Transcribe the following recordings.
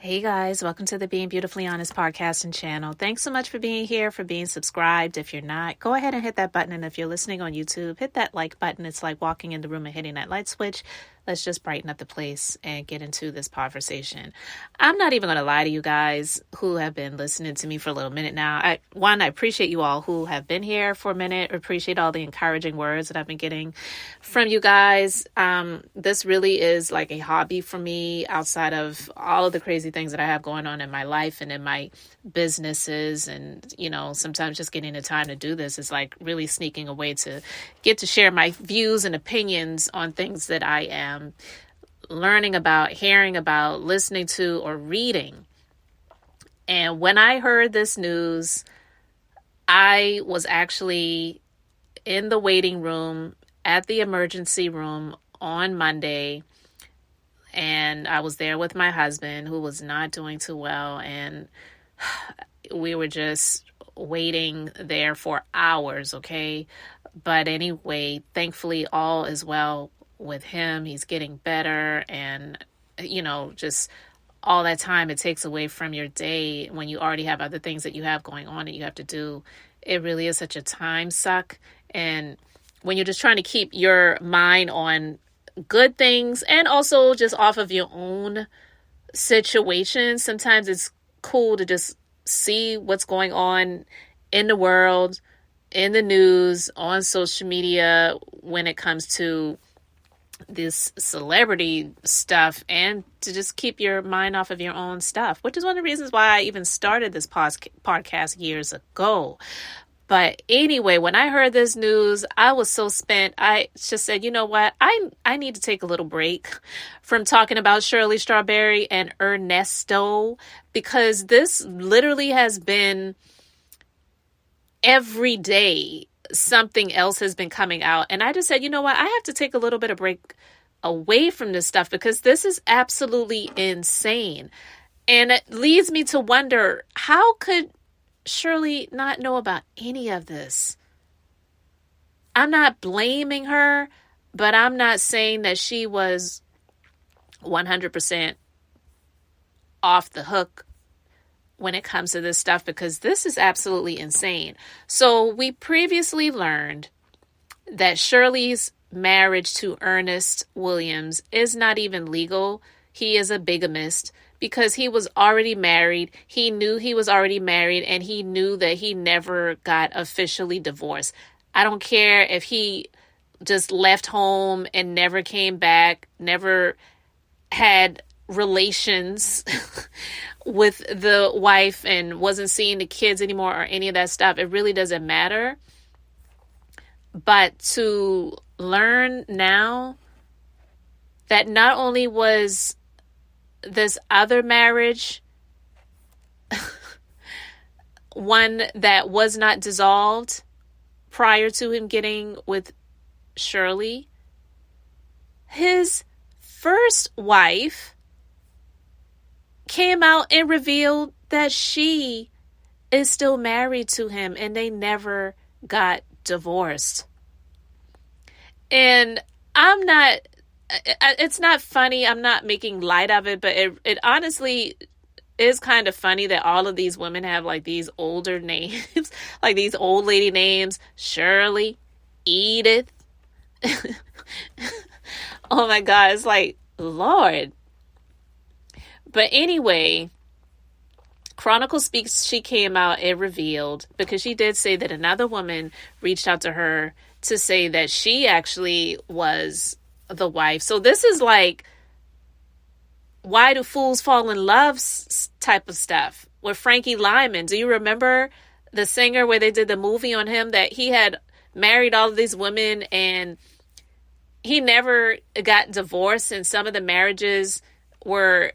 Hey guys, welcome to the Being Beautifully Honest podcast and channel. Thanks so much for being here, for being subscribed. If you're not, go ahead and hit that button. And if you're listening on YouTube, hit that like button. It's like walking in the room and hitting that light switch. Let's just brighten up the place and get into this conversation. I'm not even going to lie to you guys who have been listening to me for a little minute now. I appreciate you all who have been here for a minute. Appreciate all the encouraging words that I've been getting from you guys. This really is like a hobby for me outside of all of the crazy things that I have going on in my life and in my businesses. And, sometimes just getting the time to do this is like really sneaking away to get to share my views and opinions on things that I am learning about, hearing about, listening to, or reading. And when I heard this news, I was actually in the waiting room at the emergency room on Monday, and I was there with my husband who was not doing too well, and we were just waiting there for hours, okay? But anyway, thankfully all is well with him. He's getting better, and just all that time it takes away from your day when you already have other things that you have going on that you have to do. It really is such a time suck. And when you're just trying to keep your mind on good things and also just off of your own situation, sometimes it's cool to just see what's going on in the world, in the news, on social media when it comes to this celebrity stuff, and to just keep your mind off of your own stuff, which is one of the reasons why I even started this podcast years ago. But anyway, when I heard this news, I was so spent. I just said, you know what? I need to take a little break from talking about Shirley Strawberry and Ernesto, because this literally has been every day something else has been coming out. And I just said, you know what? I have to take a little bit of break away from this stuff because this is absolutely insane. And it leads me to wonder, how could Shirley not know about any of this? I'm not blaming her, but I'm not saying that she was 100% off the hook when it comes to this stuff, because this is absolutely insane. So we previously learned that Shirley's marriage to Ernest Williams is not even legal. He is a bigamist because he was already married. He knew he was already married, and he knew that he never got officially divorced. I don't care if he just left home and never came back, never had relations with the wife and wasn't seeing the kids anymore or any of that stuff. It really doesn't matter. But to learn now that not only was this other marriage one that was not dissolved prior to him getting with Shirley, his first wife came out and revealed that she is still married to him and they never got divorced. And it's not funny. I'm not making light of it, but it honestly is kind of funny that all of these women have like these older names, like these old lady names, Shirley, Edith. Oh my God, it's like, Lord. But anyway, Chroniclespeaks, she came out and revealed, because she did say that another woman reached out to her to say that she actually was the wife. So this is like, why do fools fall in love type of stuff with Frankie Lyman. Do you remember the singer where they did the movie on him, that he had married all of these women and he never got divorced, and some of the marriages were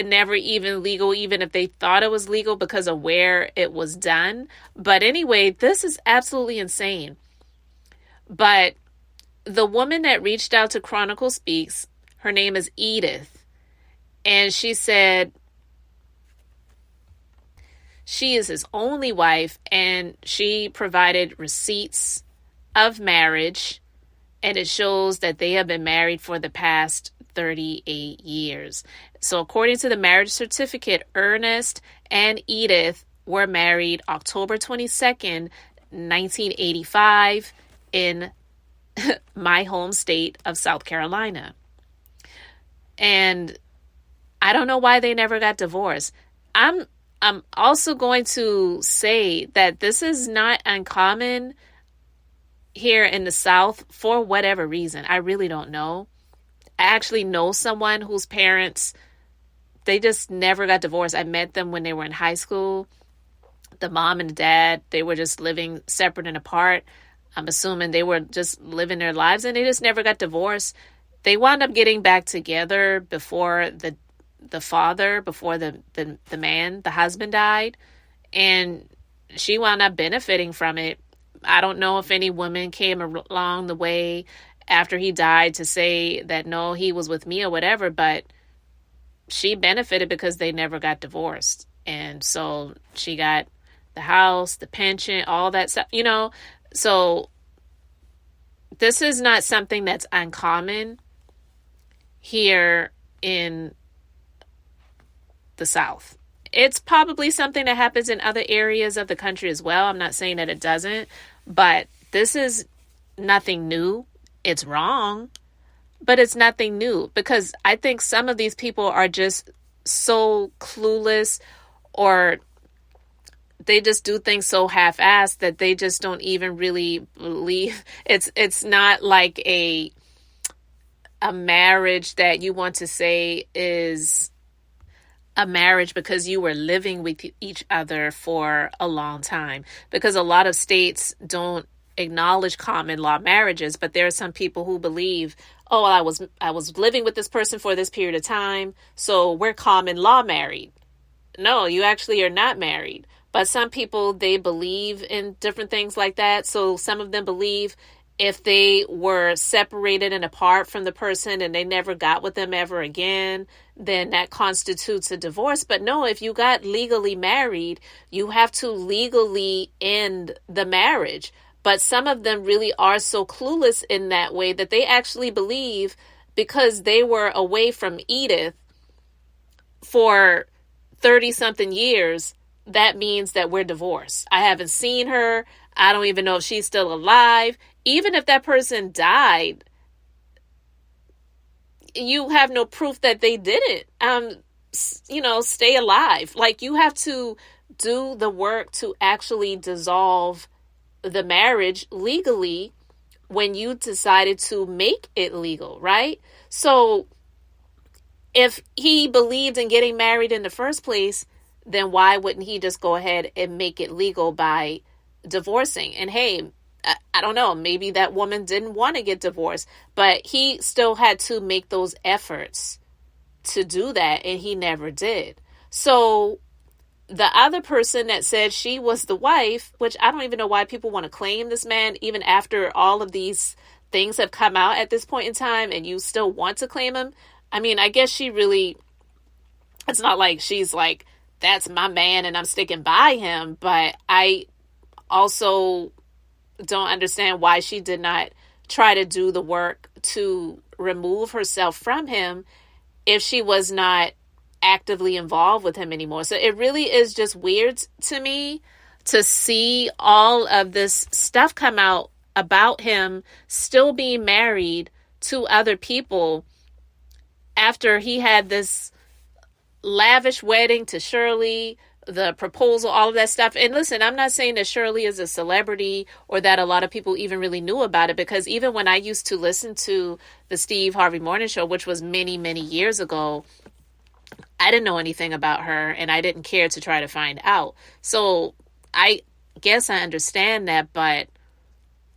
never even legal, even if they thought it was legal because of where it was done. But anyway, this is absolutely insane. But the woman that reached out to Chroniclespeaks, her name is Edith, and she said she is his only wife, and she provided receipts of marriage, and it shows that they have been married for the past 38 years. So according to the marriage certificate, Ernest and Edith were married October 22nd, 1985 in my home state of South Carolina. And I don't know why they never got divorced. I'm also going to say that this is not uncommon here in the South for whatever reason. I really don't know. I actually know someone whose parents, they just never got divorced. I met them when they were in high school. The mom and the dad, they were just living separate and apart. I'm assuming they were just living their lives and they just never got divorced. They wound up getting back together before the father, before the man, the husband died. And she wound up benefiting from it. I don't know if any woman came along the way after he died to say that, no, he was with me or whatever, but she benefited because they never got divorced. And so she got the house, the pension, all that stuff, you know. So this is not something that's uncommon here in the South. It's probably something that happens in other areas of the country as well. I'm not saying that it doesn't, but this is nothing new. It's wrong, but it's nothing new because I think some of these people are just so clueless, or they just do things so half-assed that they just don't even really believe. It's not like a marriage that you want to say is a marriage because you were living with each other for a long time. Because a lot of states don't acknowledge common law marriages, but there are some people who believe, oh, well, I was living with this person for this period of time, so we're common law married. No, you actually are not married. But some people, they believe in different things like that. So some of them believe if they were separated and apart from the person and they never got with them ever again, then that constitutes a divorce. But no, if you got legally married, you have to legally end the marriage. But some of them really are so clueless in that way that they actually believe because they were away from Edith for 30-something years, that means that we're divorced. I haven't seen her. I don't even know if she's still alive. Even if that person died, you have no proof that they didn't, stay alive. Like, you have to do the work to actually dissolve the marriage legally when you decided to make it legal, right? So if he believed in getting married in the first place, then why wouldn't he just go ahead and make it legal by divorcing? And hey, I don't know, maybe that woman didn't want to get divorced, but he still had to make those efforts to do that, and he never did. So the other person that said she was the wife, which I don't even know why people want to claim this man, even after all of these things have come out at this point in time, and you still want to claim him. I mean, I guess she really, it's not like she's like, that's my man and I'm sticking by him. But I also don't understand why she did not try to do the work to remove herself from him if she was not actively involved with him anymore. So it really is just weird to me to see all of this stuff come out about him still being married to other people after he had this lavish wedding to Shirley, the proposal, all of that stuff. And listen, I'm not saying that Shirley is a celebrity or that a lot of people even really knew about it, because even when I used to listen to the Steve Harvey Morning Show, which was many, many years ago, I didn't know anything about her and I didn't care to try to find out. So I guess I understand that, but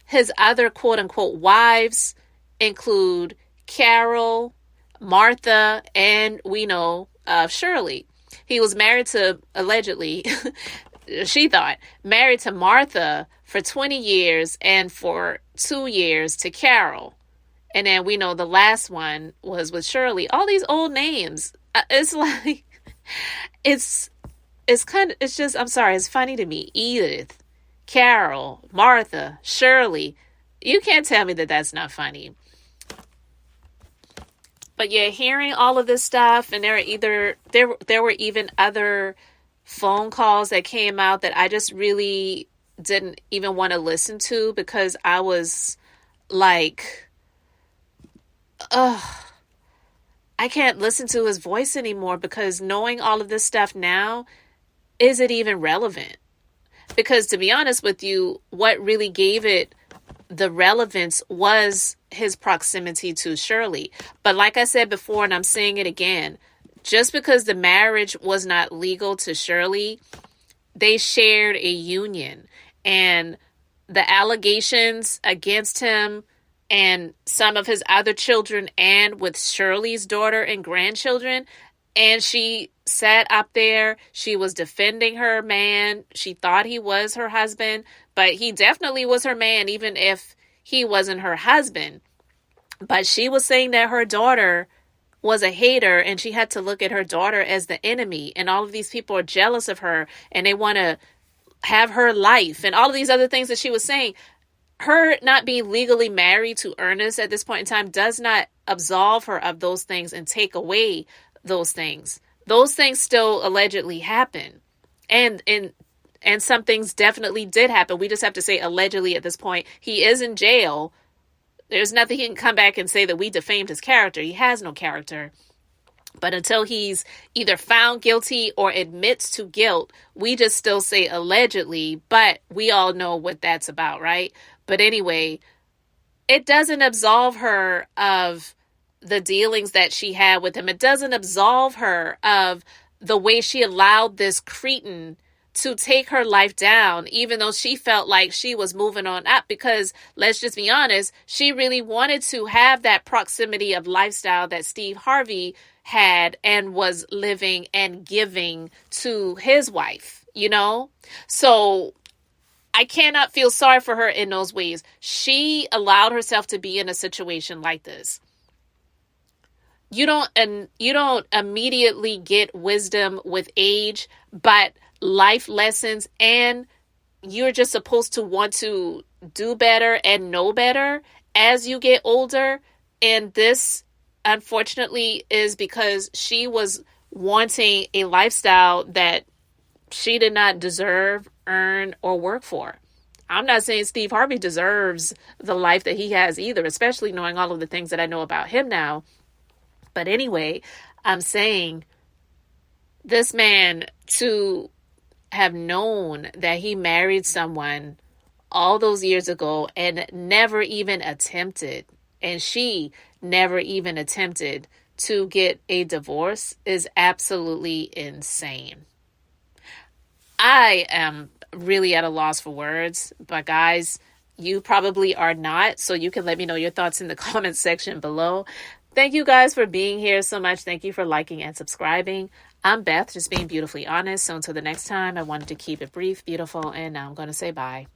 his other quote unquote wives include Carol, Martha, and we know of Shirley. He was married to, allegedly, she thought, married to Martha for 20 years and for 2 years to Carol. And then we know the last one was with Shirley. All these old names. It's like, it's just, I'm sorry, it's funny to me. Edith, Carol, Martha, Shirley. You can't tell me that that's not funny. But yeah, hearing all of this stuff, and there were even other phone calls that came out that I just really didn't even want to listen to, because I was like, ugh, I can't listen to his voice anymore, because knowing all of this stuff now, is it even relevant? Because to be honest with you, what really gave it the relevance was his proximity to Shirley. But like I said before, and I'm saying it again, just because the marriage was not legal to Shirley, they shared a union. And the allegations against him and some of his other children, and with Shirley's daughter and grandchildren, and she sat up there, she was defending her man. She thought he was her husband, but he definitely was her man, even if he wasn't her husband. But she was saying that her daughter was a hater, and she had to look at her daughter as the enemy. And all of these people are jealous of her, and they want to have her life, and all of these other things that she was saying. Her not being legally married to Ernest at this point in time does not absolve her of those things and take away those things. Those things still allegedly happen. And some things definitely did happen. We just have to say allegedly at this point. He is in jail. There's nothing he can come back and say that we defamed his character. He has no character. But until he's either found guilty or admits to guilt, we just still say allegedly, but we all know what that's about, right? But anyway, it doesn't absolve her of the dealings that she had with him. It doesn't absolve her of the way she allowed this cretin to take her life down, even though she felt like she was moving on up, because let's just be honest, she really wanted to have that proximity of lifestyle that Steve Harvey had and was living and giving to his wife, you know? So I cannot feel sorry for her in those ways. She allowed herself to be in a situation like this. You don't immediately get wisdom with age, but life lessons, and you're just supposed to want to do better and know better as you get older. And this, unfortunately, is because she was wanting a lifestyle that she did not deserve, earn, or work for. I'm not saying Steve Harvey deserves the life that he has either, especially knowing all of the things that I know about him now. But anyway, I'm saying this man, to have known that he married someone all those years ago and never even attempted, and she never even attempted to get a divorce, is absolutely insane. I am really at a loss for words, but guys, you probably are not, so you can let me know your thoughts in the comments section below. Thank you guys for being here so much. Thank you for liking and subscribing. I'm Beth, just being beautifully honest. So until the next time, I wanted to keep it brief, beautiful, and now I'm going to say bye.